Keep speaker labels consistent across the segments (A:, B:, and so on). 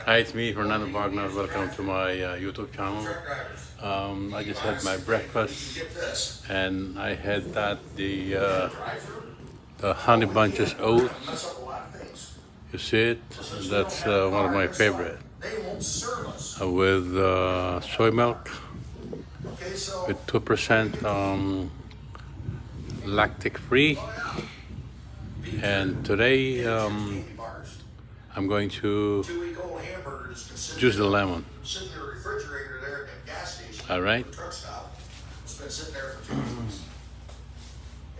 A: Hi, it's me, Fernando Wagner. Welcome to my YouTube channel. I just had my breakfast, and I had the honey bunches oat. You see it? That's one of my favorite. With soy milk, with 2% lactic free. And today I'm going to juice the lemon. All right. The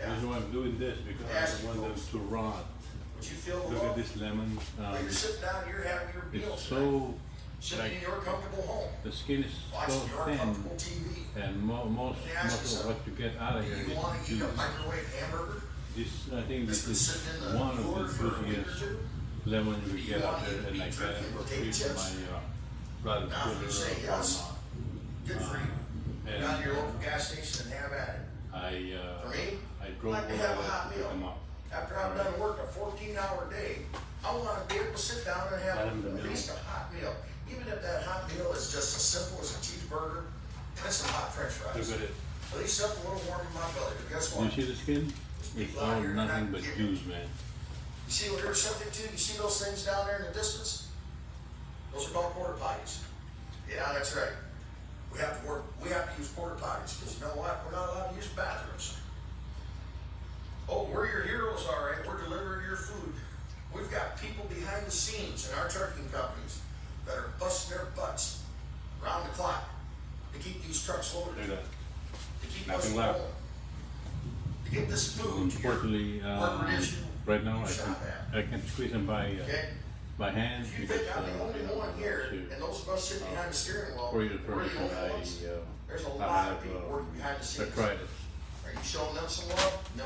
A: reason why I'm doing this because I don't want them to rot. Look at this lemon. It's so like the skin is so thin, and most of what you get out of here is juice. I think this is one of the juiciest lemons we get out there, and I get it for free from my brother Twitter. And
B: Down to your local gas station and have at it.
A: I drove over there to pick them up.
B: After I've done work a 14-hour day, I want to be able to sit down and have at least a hot meal. Even if that hot meal is just as simple as a cheeseburger and some hot French fries.
A: Look at it.
B: At least something a little warm in my belly. But guess what?
A: You see the skin? It's all nothing but juice, man.
B: You see what you're subject to? You see those things down there in the distance? Those are called porta potties. Yeah, that's right. We have to use porta potties because you know what? We're not allowed to use bathrooms. Oh, we're your heroes, all right. We're delivering your food. We've got people behind the scenes in our trucking companies that are busting their butts around the clock to keep these trucks loaded.
A: Look at that.
B: To keep
A: Nothing
B: us
A: left.
B: rolling. To get this food.
A: Unfortunately, right now I can squeeze them by hand.
B: If you think I'm the only one here, and those of us sitting behind the steering wheel,
A: For your
B: we're the
A: information,
B: only ones. There's a
A: I
B: lot
A: have
B: of people working behind the
A: I
B: scenes.
A: tried it.
B: Are you showing them some love? No.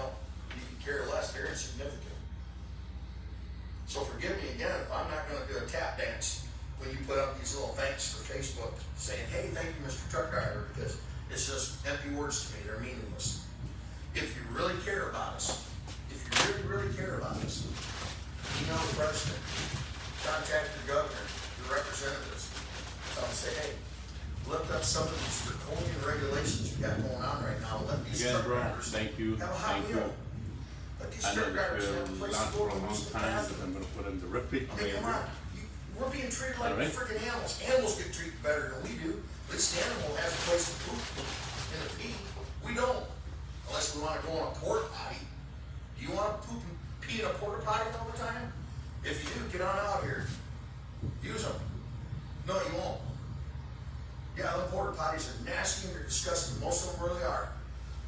B: You can care less. They're insignificant. So forgive me again if I'm not going to do a tap dance when you put up these little thanks for Facebook saying, hey, thank you, Mr. Truck Driver, because it's just empty words to me. They're meaningless. If you really care about us, if you really, really care about us, email the president, contact your governor, your representatives, tell them, say, hey, lift up some of these draconian regulations you got going on right now. Let these truck drivers
A: thank you.
B: have a hot
A: Thank
B: meal.
A: you.
B: Let these
A: I know
B: truck drivers have a
A: this will
B: place
A: last
B: to
A: for
B: go
A: a
B: and
A: long
B: use the
A: time, but
B: bathroom.
A: I'm going to put them directly
B: I mean, come on. We're being treated like
A: All right.
B: freaking animals. Animals get treated better than we do. At least the animal has a place to poop and to pee. We don't. Unless we want to go on a porta potty. Do you want to poop and pee in a porta potty all the time? If you do, get on out here. Use them. No, you won't. Yeah, the porta potties are nasty and they're disgusting. Most of them really are.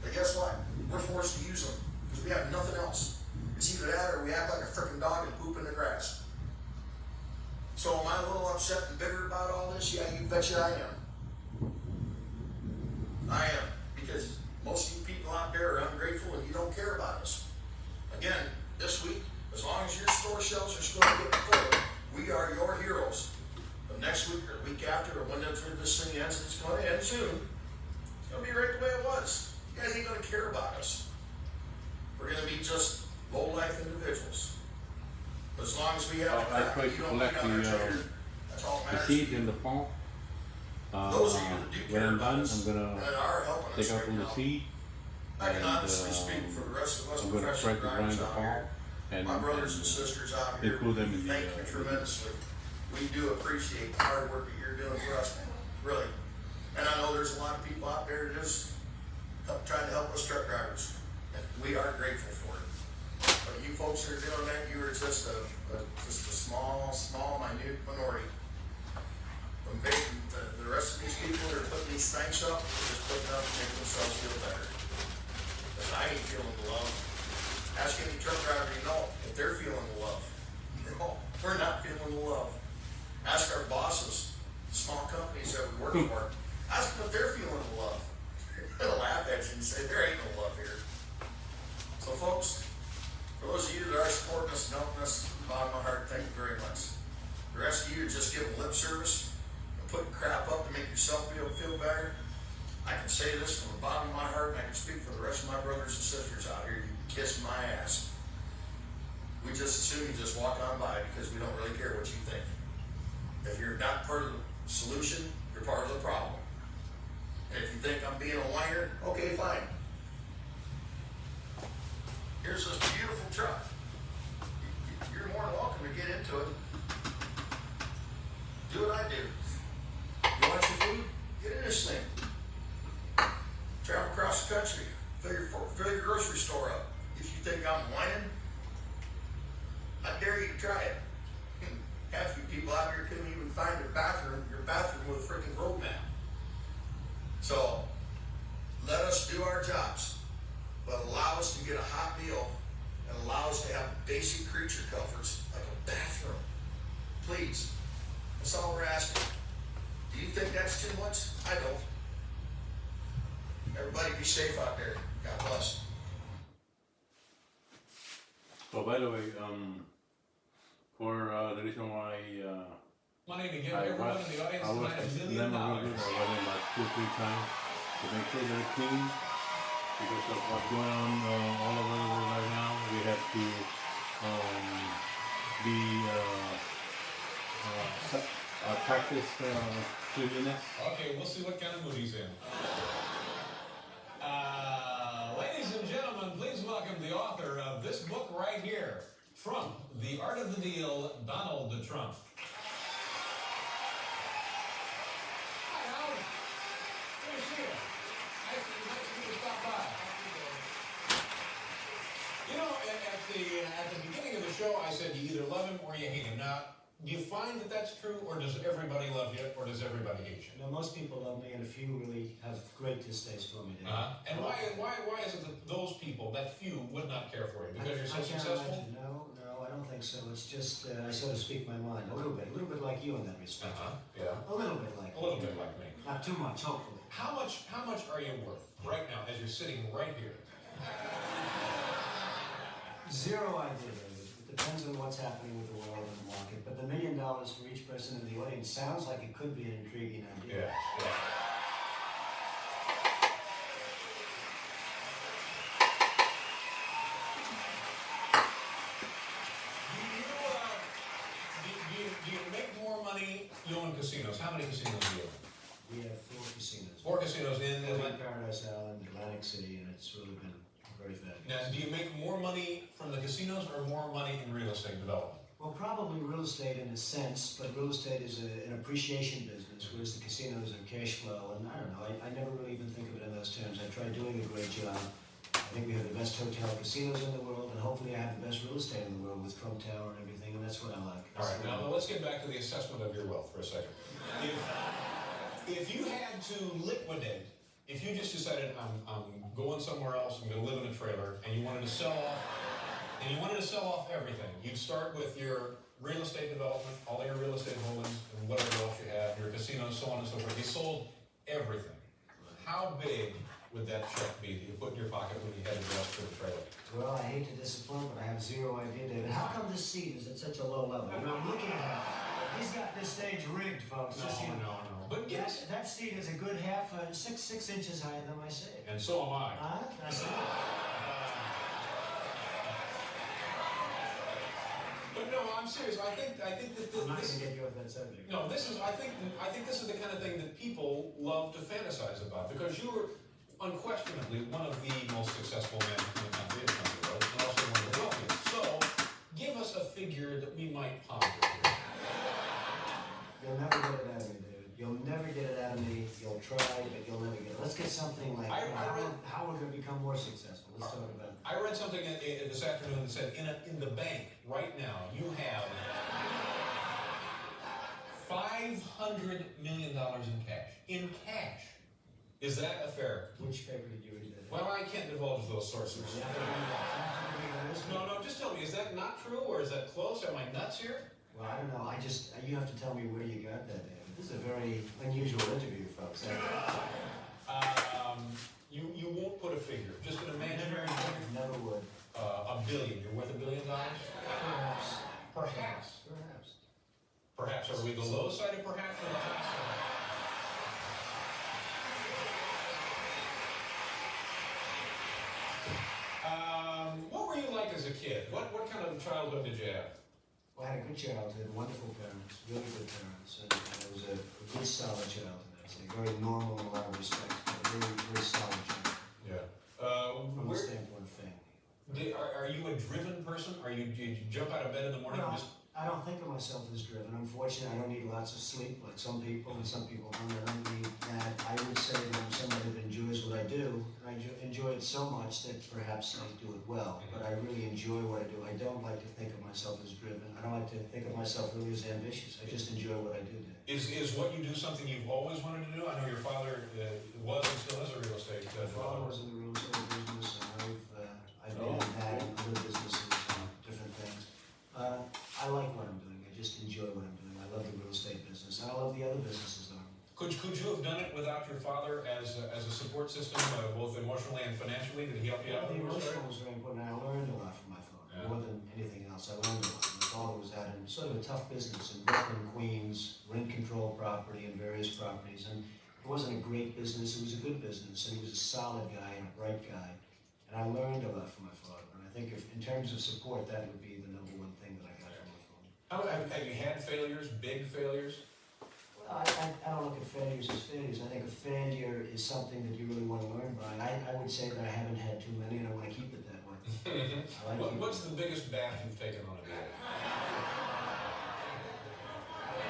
B: But guess what? We're forced to use them because we have nothing else. It's either that or we act like a freaking dog and poop in the grass. So am I a little upset and bitter about all this? Yeah, you betcha I am. I am. Because most of you people out there are ungrateful and you don't care about us. Again, this week, as long as your store shelves are still getting full, we are your heroes. But next week or the week after, or when this thing ends, it's going to end soon. It's going to be right the way it was. You guys ain't going to care about us. We're going to be just low-life individuals. But as long as we have
A: I tried to collect the seeds in the fall.
B: Those of you that do
A: When
B: care
A: I'm
B: about
A: done,
B: us
A: I'm going
B: and are helping
A: to
B: us
A: take out
B: right
A: from the
B: now,
A: seed,
B: I can honestly speak for the rest of us
A: I'm going to try
B: professional
A: to grind
B: drivers
A: the
B: out
A: fall
B: here.
A: and
B: My brothers and sisters out here,
A: include them in the
B: thank you tremendously. We do appreciate the hard work that you're doing for us, man. Really. And I know there's a lot of people out there just trying to help us truck drivers. And we are grateful for it. But you folks that are doing that, you are just a small, minute minority. When the rest of these people that are putting these thanks up, they're just putting up to make themselves feel better. Because I ain't feeling the love. Ask any truck driver you know if they're feeling the love. No, we're not feeling the love. Ask our bosses, the small companies that we work for, ask them if they're feeling the love. They'll laugh at you and say, there ain't no love here. So folks, for those of you that are supporting us and helping us from the bottom of my heart, thank you very much. The rest of you are just giving lip service and putting crap up to make yourself feel better. I can say this from the bottom of my heart, and I can speak for the rest of my brothers and sisters out here. You can kiss my ass. We just assume you just walk on by because we don't really care what you think. If you're not part of the solution, you're part of the problem. And if you think I'm being a whiner, okay, fine. Here's this beautiful truck. You're more than welcome to get into it. Do what I do. You want your food? Get in this thing. Travel across the country. Fill your grocery store up. If you think I'm whining, I dare you to try it. Half you people out here couldn't even find your bathroom with a freaking road map. So, let us do our jobs, but allow us to get a hot meal and allow us to have basic creature comforts like a bathroom. Please. That's all we're asking. Do you think that's too much? I don't. Everybody be safe out there. God bless.
A: So by the way, for the reason why
C: Money to give everyone in the audience
A: I was
C: tonight $1
A: never
C: million.
A: really good. I went in like 2 or 3 times to make sure they're clean because of what's going on all over the world right now. We have to practice cleanliness.
C: Okay, we'll see what kind of mood he's in. Ladies and gentlemen, please welcome the author of this book right here, Trump, The Art of the Deal, Donald Trump. Hi, Howard. Good to see you. Nice of you to stop by. You know, at the beginning of the show, I said you either love him or you hate him. Now, do you find that that's true, or does everybody love you, or does everybody hate you?
D: No, most people love me, and a few really have great distaste for me.
C: And why is it that those people, that few, would not care for you? Because you're so successful?
D: No, I don't think so. It's just I sort of speak my mind a little bit like you in that respect.
C: Yeah.
D: A little bit like
C: A little bit like me.
D: Not too much, hopefully.
C: How much are you worth right now as you're sitting right here?
D: Zero idea, David. It depends on what's happening with the world and the market. But the $1 million for each person in the audience sounds like it could be an intriguing idea.
C: Yeah. Do you make more money? You own casinos. How many casinos do you own?
D: We have 4 casinos.
C: 4 casinos in
D: Paradise Island, Atlantic City, and it's really been very fabulous.
C: Now, do you make more money from the casinos or more money in real estate development?
D: Well, probably real estate in a sense, but real estate is an appreciation business, whereas the casinos are cash flow, and I don't know, I never really even think of it in those terms. I try doing a great job. I think we have the best hotel casinos in the world, and hopefully I have the best real estate in the world with Trump Tower and everything, and that's what I like.
C: All right, now let's get back to the assessment of your wealth for a second. If you had to liquidate, if you just decided I'm going somewhere else, I'm going to live in a trailer, and you wanted to sell off everything, you'd start with your real estate development, all your real estate holdings, and whatever else you have, your casinos, so on and so forth. You sold everything. How big would that check be that you put in your pocket when you headed west to the trailer?
D: Well, I hate to disappoint, but I have zero idea, David. How come this seat is at such a low level? You know, I'm looking at it. He's got this stage rigged, folks.
C: No. But yes.
D: That seat is a good six inches higher than my seat.
C: And so am I.
D: I see.
C: But no, I'm serious. I think that
D: I'm not going to get you off that subject.
C: No, I think this is the kind of thing that people love to fantasize about, because you were unquestionably one of the most successful men in the country, and also one of the wealthiest. So, give us a figure that we might ponder here.
D: You'll never get it out of me, David. You'll never get it out of me. You'll try, but you'll never get it. Let's get something like how we're going to become more successful. Let's talk about it.
C: I read something this afternoon that said in the bank right now you have $500 million in cash. In cash. Is that a fair?
D: Which paper did you read that?
C: Well, I can't divulge those sources. No, just tell me, is that not true, or is that close? Am I nuts here?
D: Well, I don't know. You have to tell me where you got that, David. This is a very unusual interview, folks.
C: You won't put a figure. Just an imaginary figure.
D: Never would.
C: $1 billion. You're worth $1 billion? Perhaps. Perhaps. Are we the low side of perhaps or the high side? What were you like as a kid? What kind of childhood did you have?
D: Well, I had a good childhood, wonderful parents, really good parents. And solid child, I'd say. Very normal in a lot of respects, but a very, very solid child.
C: Yeah.
D: From the standpoint of family.
C: Are you a driven person? Do you jump out of bed in the morning and
D: No,
C: just...
D: I don't think of myself as driven. Unfortunately, I don't need lots of sleep like some people, and some people don't. I don't need that. I would say that I'm somebody that enjoys what I do. I enjoy it so much that perhaps I do it well, but I really enjoy what I do. I don't like to think of myself as driven. I don't like to think of myself really as ambitious. I just enjoy what I do.
C: Is what you do something you've always wanted to do? I know your father was and still is a real estate
D: My father was in the real estate business, and I've been in that and other businesses and different things. I like what I'm doing. I just enjoy what I'm doing. I love the real estate business. And I love the other businesses that I'm in.
C: Could you have done it without your father as a support system, both emotionally and financially? Did he help you out?
D: The emotional was very important. I learned a lot from my father, more than anything else. I learned a lot. My father was out in sort of a tough business in Brooklyn, Queens, rent control property and various properties. And it wasn't a great business. It was a good business. And he was a solid guy and a bright guy. And I learned a lot from my father. And I think in terms of support, that would be the number one thing that I got from my father.
C: Have you had failures, big failures?
D: Well, I don't look at failures as failures. I think a failure is something that you really want to learn by. I would say that I haven't had too many, and I want to keep it that way.
C: What's the biggest bath you've taken on a day?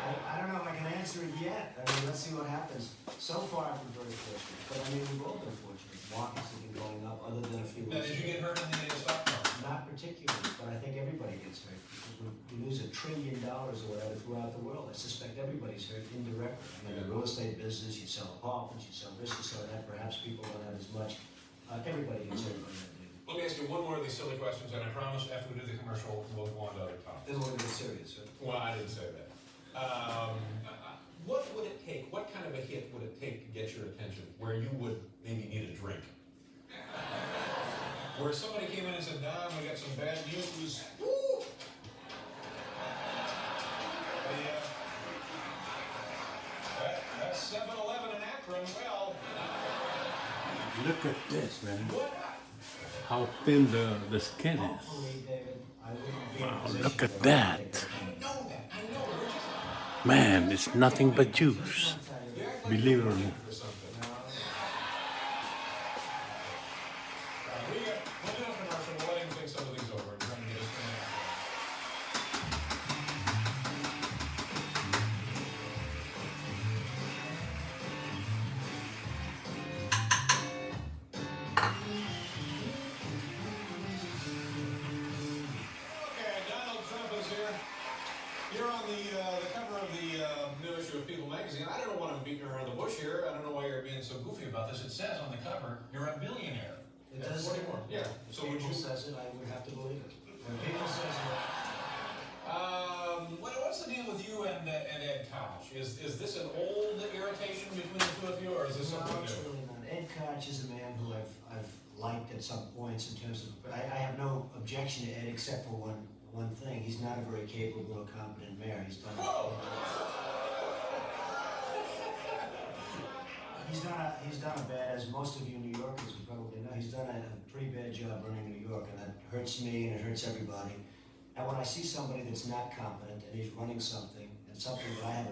D: I don't know if I can answer it yet. I mean, let's see what happens. So far, I've been very fortunate. But I mean, we've all been fortunate. Markets have been going up, other than a few
C: Now,
D: weeks
C: did you get hurt in the stock market?
D: Not particularly, but I think everybody gets hurt because we lose $1 trillion or whatever throughout the world. I suspect everybody's hurt indirectly. I mean, the real estate business, you sell apartments, you sell this, you sell that. Perhaps people don't have as much. Everybody gets hurt by that.
C: Let me ask you one more of these silly questions, and I promise after we do the commercial, we'll go on to other topics.
D: Then we're going to get serious, right?
C: Well, I didn't say that. What would it take, what kind of a hit would it take to get your attention where you would maybe need a drink? Where somebody came in and said, Don, we got some bad news. Woo! That's 7-Eleven in Akron. Well,
A: Look at this, man. How thin the skin is.
D: Hopefully, David, I wouldn't be in a
A: Wow,
D: position
A: look at
D: where I
A: that.
D: take that.
C: I know that. I know.
A: Man, it's nothing but juice. Believe it or not.
C: For something. We'll do a commercial. We'll let him think some of these over. We're trying to get us Okay, Donald Trump is here. You're on the cover of the new issue of People magazine. I don't know what I'm beating around the bush here. I don't know why you're being so goofy about this. It says on the cover, you're a billionaire.
D: It
C: At
D: does.
C: 41. Yeah. So would
D: People
C: you?
D: says it, I would have to believe it. When people says it,
C: What's the deal with you and Ed Koch? Is this an old irritation between the two of you, or is this
D: no,
C: something
D: it's
C: new?
D: really not. Ed Koch is a man who I've liked at some points in terms of, but I have no objection to Ed except for one thing. He's not a very capable or competent mayor. He's done. He's done a bad, as most of you New Yorkers would probably know, he's done a pretty bad job running New York, and that hurts me and it hurts everybody. And when I see somebody that's not competent and he's running something, and something that I have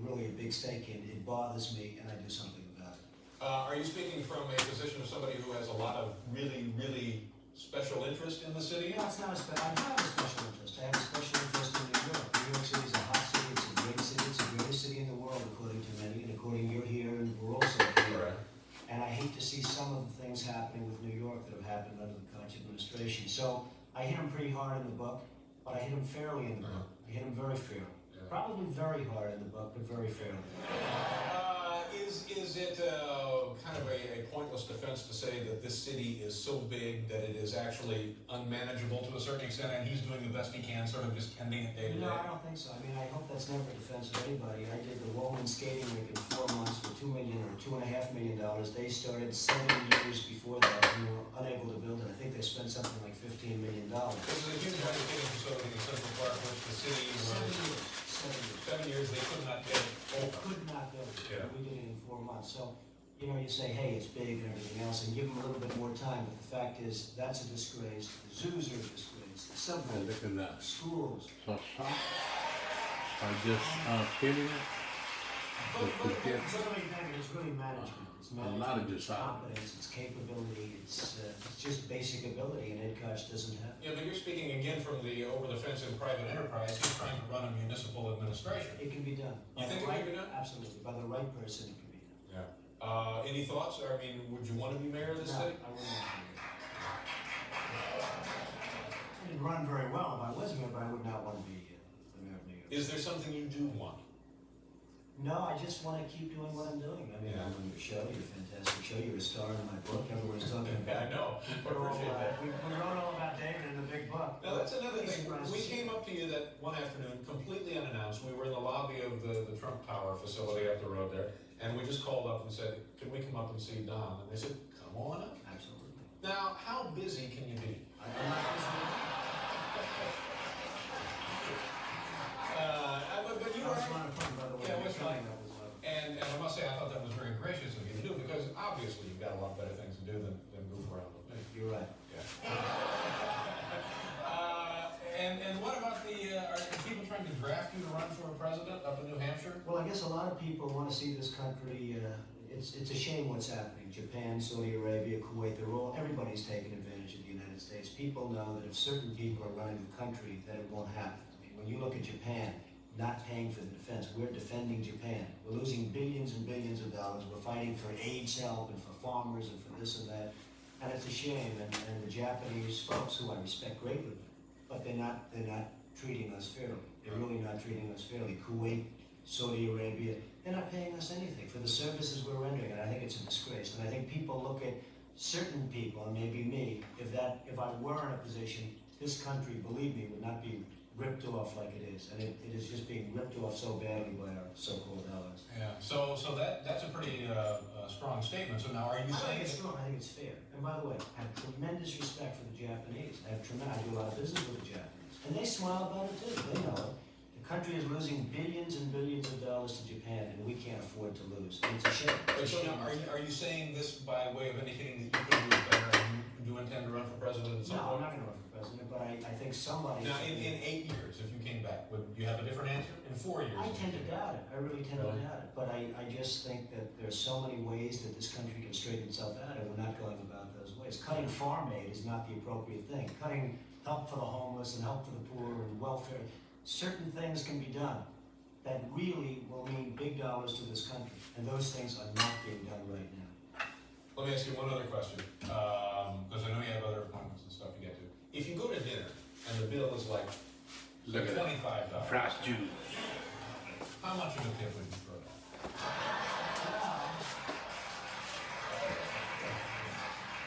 D: really a big stake in, it bothers me and I do something about it.
C: Are you speaking from a position of somebody who has a lot of really, really special interest in the city?
D: No, it's not I don't have a special interest. I have a special interest in New York. New York City is a hot city, it's a great city, it's the greatest city in the world according to many, and according you're here and we're also here.
C: Right.
D: And I hate to see some of the things happening with New York that have happened under the Koch administration. So I hit him pretty hard in the book, but I hit him fairly in the book. I hit him very fairly.
C: Yeah.
D: Probably very hard in the book, but very fairly.
C: Is it kind of a pointless defense to say that this city is so big that it is actually unmanageable to a certain extent, and he's doing the best he can, sort of just tending it day to day?
D: No, I don't think so. I mean, I hope that's never a defense of anybody. I did the Woman skating rink in 4 months for $2 million or $2.5 million. They started 7 years before that and were unable to build it. I think they spent something like $15 million.
C: This is a huge ice skating facility in Central Park, which the city was... 7 years they could not get it open.
D: Could not build it.
C: Yeah.
D: We did it in 4 months. So, you know, you say, hey, it's big and everything else, and give them a little bit more time. But the fact is, that's a disgrace. The zoos are a disgrace. The
A: And
D: subways,
A: look at that.
D: schools.
A: So soft. I just feeling it.
D: It's really management. It's
A: a lot of just
D: competence, it's capability, it's just basic ability, and Ed Koch doesn't have.
C: Yeah, but you're speaking again from the over the fence in private enterprise. He's trying to run a municipal administration.
D: It can be done.
C: You think it can be done?
D: Absolutely. By the right person, it can be done.
C: Yeah. Any thoughts? I mean, would you want to be mayor of the city?
D: I wouldn't want to be mayor. I didn't run very well if I was mayor, but I would not want to be the mayor of New York.
C: Is there something you do want?
D: No, I just want to keep doing what I'm doing. I mean, I'm on your show, you're a fantastic show, you're a star in my book, everyone's talking about.
C: I know. I appreciate that.
D: We wrote all about David in the big book.
C: Now that's another thing. We came up to you that one afternoon, completely unannounced. We were in the lobby of the Trump Tower facility up the road there, and we just called up and said, "Can we come up and see Don?" And they said, "Come on up."
D: Absolutely.
C: Now, how busy can you be?
D: I'm not
C: But you
D: that
C: were.
D: was a lot of fun, by the way.
C: Yeah, it was fun.
D: That was a lot of fun.
C: And I must say, I thought that was very gracious of you to do, because obviously you've got a lot better things to do than goof around with me.
D: You're right.
C: Yeah. And what about are people trying to draft you to run for president up in New Hampshire?
D: Well, I guess a lot of people want to see this country, it's a shame what's happening. Japan, Saudi Arabia, Kuwait, everybody's taking advantage of the United States. People know that if certain people are running the country, that it won't happen. I mean, when you look at Japan, not paying for the defense, we're defending Japan. We're losing billions and billions of dollars. We're fighting for AIDS help and for farmers and for this and that. And it's a shame. And the Japanese folks, who I respect greatly, but they're not treating us fairly. They're really not treating us fairly. Kuwait, Saudi Arabia, they're not paying us anything for the services we're rendering, and I think it's a disgrace. And I think people look at certain people, and maybe me, if I were in a position, this country, believe me, would not be ripped off like it is, and it is just being ripped off so badly by our so-called allies.
C: Yeah. So that's a pretty strong statement. So now, are you
D: I
C: saying?
D: think it's strong. I think it's fair. And by the way, I have tremendous respect for the Japanese. I do a lot of business with the Japanese, and they smile about it too. They know it. The country is losing billions and billions of dollars to Japan, and we can't afford to lose. And it's a shame.
C: But so now, are you saying this by way of indicating that you can do better, and you do intend to run for president at some
D: No, I'm
C: point?
D: not going to run for president, but I think somebody.
C: Now, in 8 years, if you came back, would you have a different answer? In 4 years?
D: I tend to doubt it. I really tend to
C: Really?
D: doubt it. But I just think that there's so many ways that this country can straighten itself out, and we're not going about those ways. Cutting farm aid is not the appropriate thing. Cutting help for the homeless and help for the poor and welfare, certain things can be done that really will mean big dollars to this country, and those things are not being done right now.
C: Let me ask you one other question, because I know you have other appointments and stuff to get to. If you go to dinner and the bill is like
A: Look at that.
C: $25,
A: Frost juice.
C: how much of a tip would you throw down?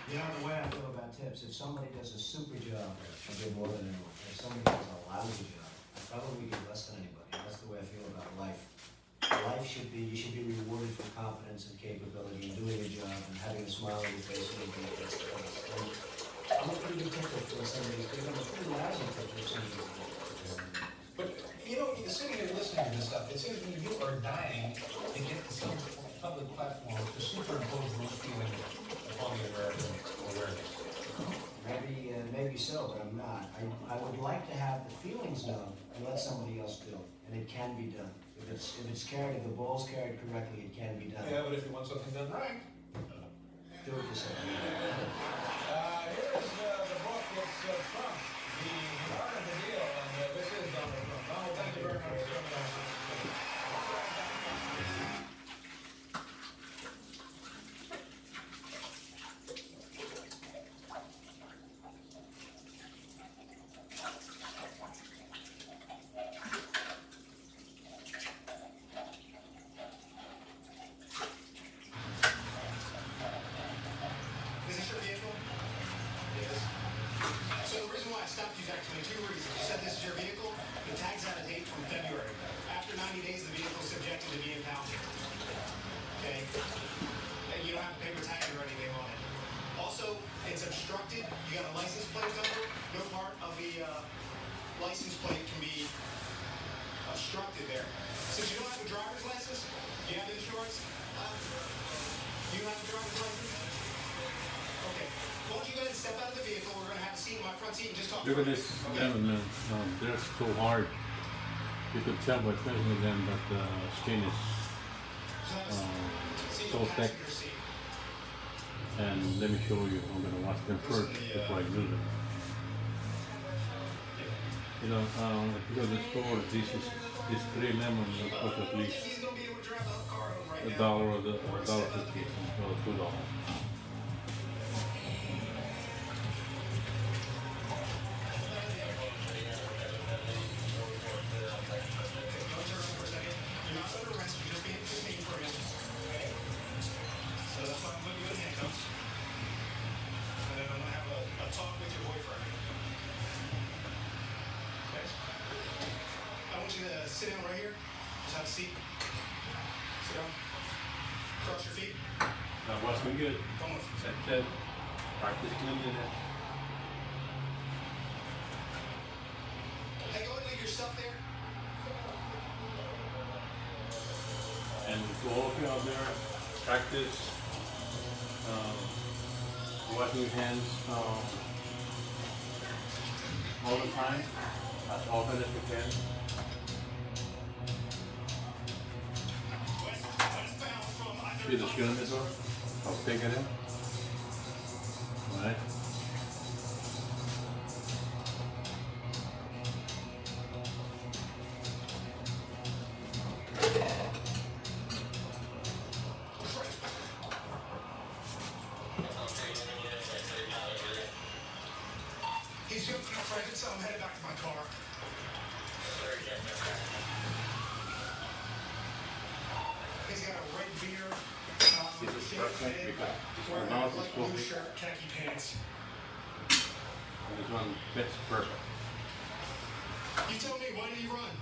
D: You know, the way I feel about tips, if somebody does a super job, I give more than anyone. If somebody does a lousy job, I probably give less than anybody. That's the way I feel about life. Life should be, you should be rewarded for competence and capability and doing a job and having a smile on your face when you do it. I'm a pretty good tipper for somebody, I'm a pretty lousy tipper for somebody.
C: But, you know, sitting here listening to this stuff, it seems to me you are dying to get to some public platform to superimpose those feelings upon the American awareness.
D: Maybe so, but I'm not. I would like to have the feelings known and let somebody else do it, and it can be done. If it's carried, if the ball's carried correctly, it can be done.
C: Yeah, but if you want something done right.
D: Do it yourself.
C: Here's the book. It's Trump, the art of the deal, and this is Donald Trump. Donald, thank you very much for coming on.
E: Is this your vehicle? Yes. So the reason why I stopped you is actually 2 reasons. You said this is your vehicle. The tag's out of date from February. After 90 days, the vehicle is subjected to being impounded. Okay? And you don't have a paper tag or anything on it. Also, it's obstructed. You got a license plate number. No part of the license plate can be obstructed there. Since you don't have a driver's license, do you have insurance? Do you have a driver's license? Okay. Why don't you go ahead and step out of the vehicle? We're going to have a seat in my front seat and just talk.
A: Look at this gentleman. They're so hard. You could tell by looking at them that the skin is salt deck. And let me show you, I'm gonna wash them first before I use them. You know, if you go to the store, these 3 lemons will cost at least $1 or $1.50 or $2.
E: Sit down right here. Just have a seat. Sit down. Cross your feet.
A: Now wash them good.
E: Come with me.
A: Set. Practice cleanliness.
E: Hey, go ahead and leave your stuff there.
A: And to all of you out there, practice washing your hands all the time, as often as you can. See the skin on this one? How thick it is? Alright.
E: He's jumping up right, so I'm headed back to my car. He's got a red beard.
A: This is perfect because this one is
E: blue
A: full.
E: shirt, khaki pants.
A: And this one fits perfect.
E: You tell me, why did he run?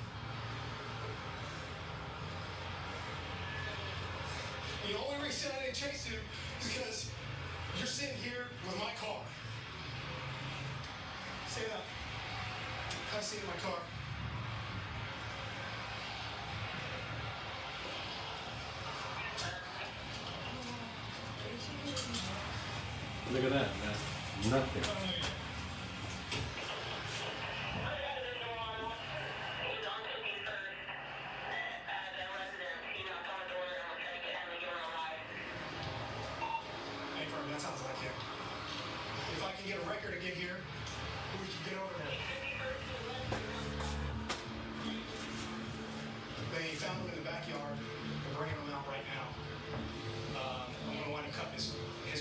E: The only reason I didn't chase him is because you're sitting here with my car. Say that. Have a seat in my car.
A: Look at that, man. Nothing.
E: Hey, Fern, that sounds like him. If I can get a record to get here, we can get over there. They found him in the backyard. They're bringing him out right now. I'm going to want to cut his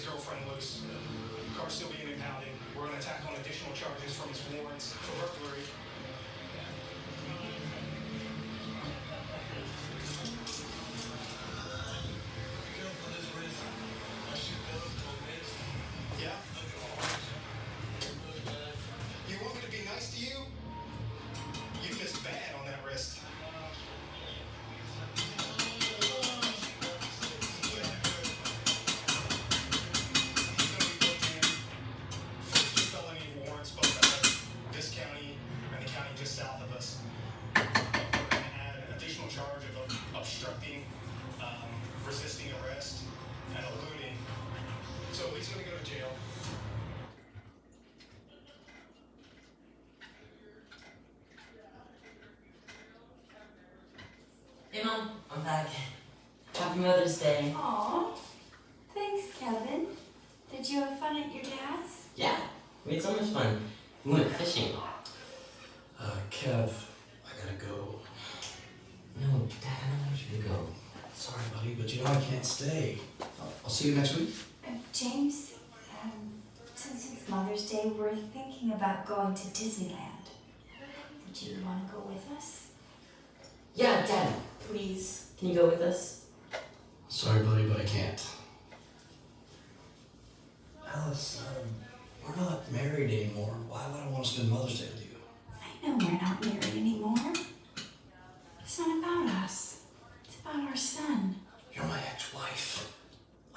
E: girlfriend loose. Car's still being impounded. We're going to tack on additional charges from his warrants for burglary. Yeah? You want me to be nice to you? You missed bad on that wrist. Resisting arrest and eluding. So he's going to go to jail.
F: Hey Mom, I'm back. Happy Mother's Day.
G: Aw, thanks, Kevin. Did you have fun at your dad's?
F: Yeah, we had so much fun. We went fishing.
H: Kev, I gotta go.
F: No, Dad, I don't want you to go.
H: Sorry, buddy, but you know I can't stay. I'll see you next week.
G: James, since it's Mother's Day, we're thinking about going to Disneyland. Would you want to go with us?
F: Yeah, Dad, please. Can you go with us?
H: Sorry, buddy, but I can't. Alice, we're not married anymore. Why would I want to spend Mother's Day with you?
G: I know we're not married anymore. It's not about us. It's about our son.
H: You're my ex-wife.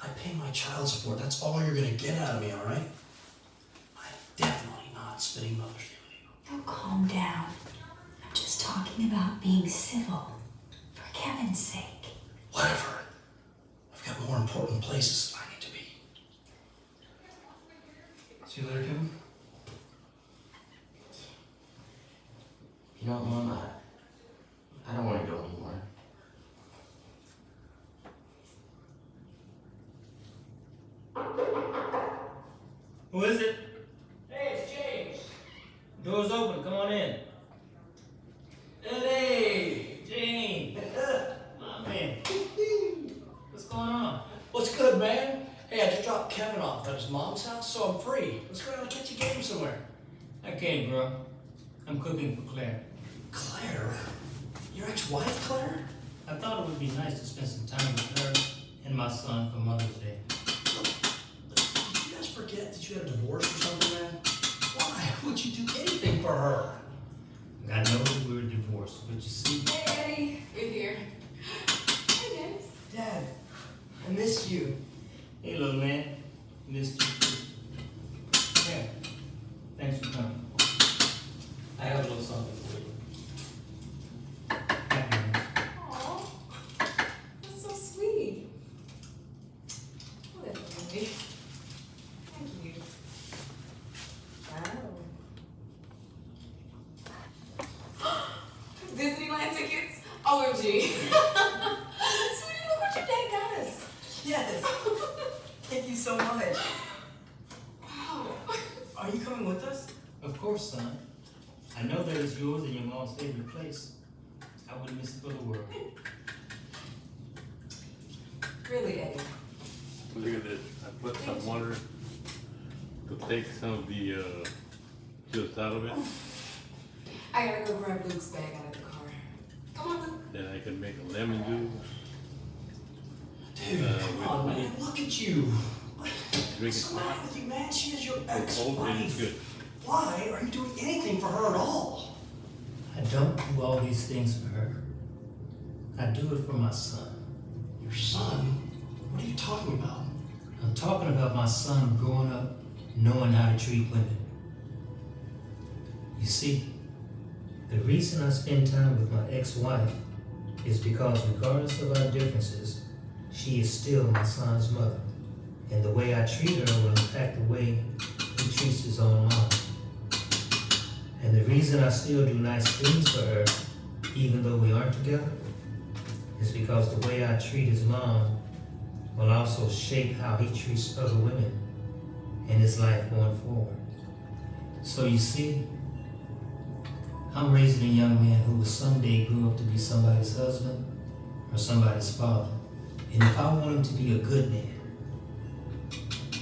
H: I pay my child support. That's all you're gonna get out of me, all right? I'm definitely not spending Mother's Day with you.
G: Oh, calm down. I'm just talking about being civil. For Kevin's sake.
H: Whatever. I've got more important places I need to be. See you later, Kevin.
F: You know what, Mom? I don't want to go anymore.
I: Who is it? Hey, it's James. Door's open. Come on in. Hey, James. My man. What's going on?
H: What's good, man? Hey, I just dropped Kevin off at his mom's house, so I'm free. Let's go down and catch a game somewhere.
I: I can't, bro. I'm cooking for Claire.
H: Claire? Your ex-wife, Claire?
I: I thought it would be nice to spend some time with her and my son for Mother's Day.
H: Did you guys forget that you had a divorce or something, man? Why would you do anything for her?
I: I know that we're divorced, but you see...
F: Hey, Eddie, you're here. Hi, James.
H: Dad, I missed you.
I: Hey, little man. Missed you too. Yeah. Thanks for coming. I have a little something for you. Happy Mother's Day.
F: Aw, that's so sweet. Whatever, baby. Thank you. Wow. Disneyland tickets? OMG. Sweetie, look what your dad got us.
J: Yes. Thank you so much.
F: Wow.
J: Are you coming with us?
I: Of course, son. I know that it's yours and your mom's favorite place. I wouldn't miss it for the world.
F: Really, Eddie?
A: Look at this. I put some water to take some of the juice out of it.
F: I gotta go grab Luke's bag out of the car. Come on, Luke.
A: Then I can make a lemon juice.
H: Dude, come on, man. Look at you.
A: Drink
H: What's
A: it
H: the matter with you, man? She is your
A: It's cold and it's
H: ex-wife.
A: good.
H: Why are you doing anything for her at all?
I: I don't do all these things for her. I do it for my son.
H: Your son? What are you talking about?
I: I'm talking about my son growing up knowing how to treat women. You see, the reason I spend time with my ex-wife is because regardless of our differences, she is still my son's mother. And the way I treat her will impact the way he treats his own mom. And the reason I still do nice things for her, even though we aren't together, is because the way I treat his mom will also shape how he treats other women in his life going forward. So you see, I'm raising a young man who will someday grow up to be somebody's husband or somebody's father. And if I want him to be a good man,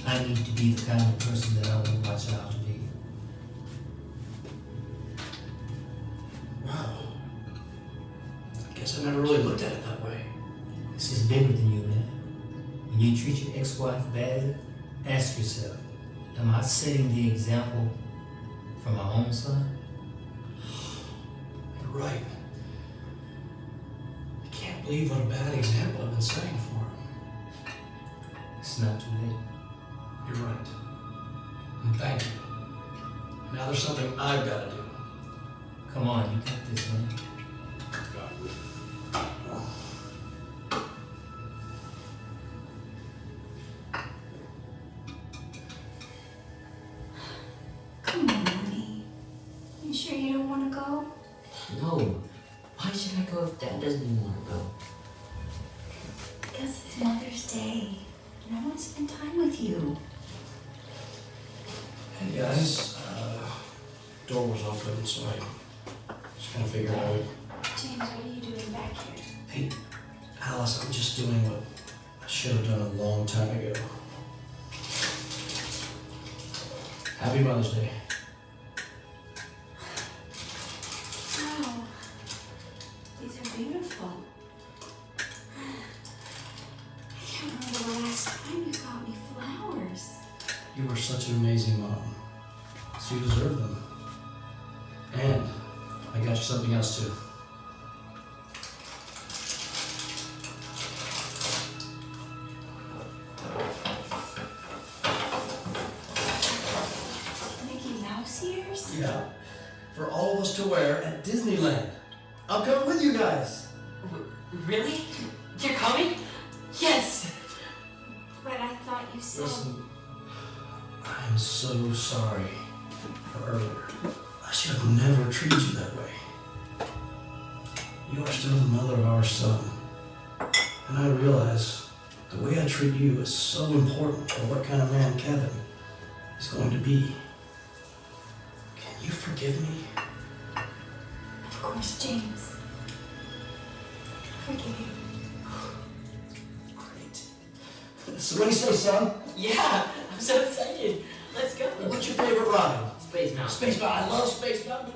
I: I need to be the kind of person that I want my child to be.
H: Wow. I guess I never really looked at it that way.
I: This is bigger than you, man. When you treat your ex-wife badly, ask yourself, am I setting the example for my own son?
H: You're right. I can't believe what a bad example I've been setting for him.
I: It's not too late.
H: You're right. And thank you. Now there's something I've got to do.
I: Come on, you got this, man.
G: Come on, honey. You sure you don't want to go?
F: No. Why should I go if Dad doesn't even want to go?
G: Because it's Mother's Day, and I want to spend time with you.
H: Hey guys, door was open, so I just kind of figured I would.
G: James, what are you doing back here?
H: Hey, Alice, I'm just doing what I should have done a long time ago. Happy Mother's Day.
G: Wow. These are beautiful. I can't remember the last time you got me flowers.
H: You were such an amazing mom. So you deserve them. And I got you something else too.
G: Mickey Mouse ears?
H: Yeah. For all of us to wear at Disneyland. I'm coming with you guys.
F: Really? You're coming? Yes!
G: But I thought you said...
H: Listen, I'm so sorry for earlier. I should have never treated you that way. You are still the mother of our son. And I realize the way I treat you is so important for what kind of man Kevin is going to be. Can you forgive me?
G: Of course, James. Forgive you.
H: Great. So what do you say, son?
J: Yeah, I'm so excited. Let's go.
H: What's your favorite ride?
J: Space Mountain.
H: Space Mountain. I love Space Mountain.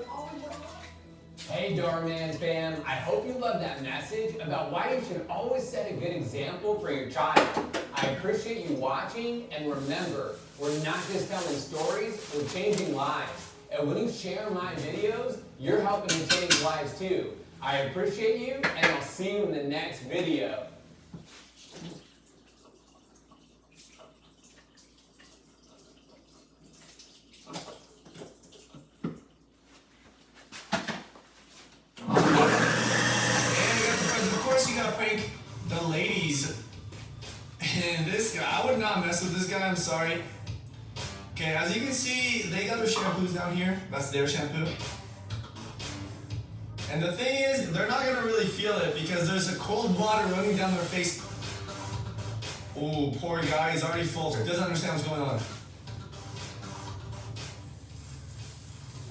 K: Hey Doorman fam, I hope you love that message about why you should always set a good example for your child. I appreciate you watching, and remember, we're not just telling stories, we're changing lives. And when you share my videos, you're helping to change lives too. I appreciate you, and I'll see you in the next video.
L: You gotta prank the ladies. And this guy, I would not mess with this guy, I'm sorry. Okay, as you can see, they got their shampoos down here. That's their shampoo. And the thing is, they're not gonna really feel it because there's a cold water running down their face. Oh, poor guy, he's already full. Doesn't understand what's going on.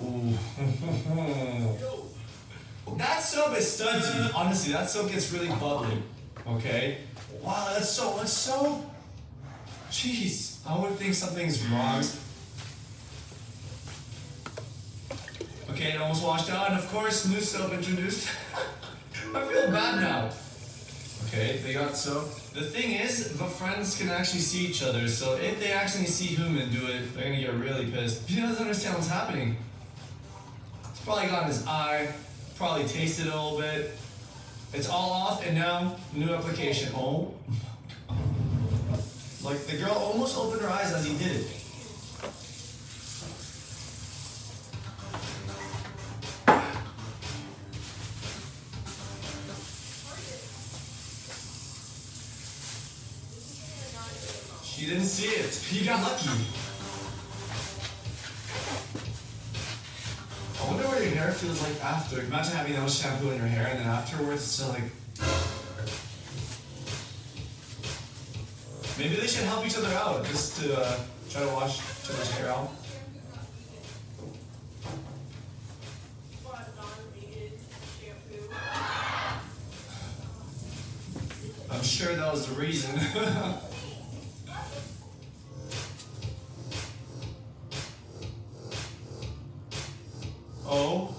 L: Ooh. That soap is sudsy. Honestly, that soap gets really bubbly. Okay? Wow, that's so... Jeez, I would think something's wrong. Okay, it almost washed out, and of course, new soap introduced. I feel bad now. Okay, they got soap. The thing is, the friends can actually see each other, so if they actually see Human do it, they're gonna get really pissed. He doesn't understand what's happening. It's probably got in his eye. Probably tasted it a little bit. It's all off, and now new application. Oh, like the girl almost opened her eyes as he did it. She didn't see it. He got lucky. I wonder what your hair feels like after. Imagine having that much shampoo in your hair and then afterwards it's still like... Maybe they should help each other out just to try to wash each other's hair out. I'm sure that was the reason. Oh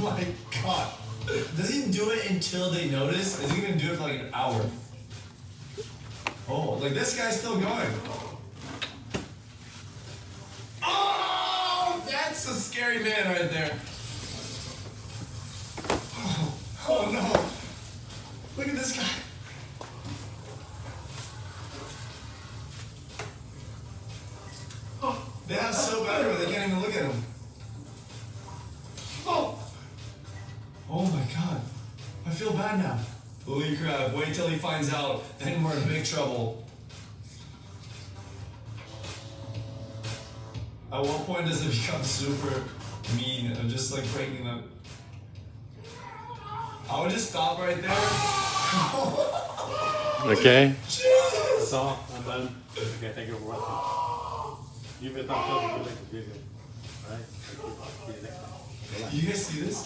L: my god. Does he do it until they notice? Is he gonna do it for like an hour? Oh, like this guy's still going. Oh, that's a scary man right there. Oh no. Look at this guy. They have soap everywhere, they can't even look at him. Oh my god. I feel bad now. Holy crap, wait till he finds out, then we're in big trouble. At what point does it become super mean and just like breaking them? I would just stop right there.
A: Okay.
L: Jesus.
A: So, I'm done. Okay, thank you for watching. Give it a thumbs up if you like the video. Alright? See you next time. Bye-bye.
L: You guys see this?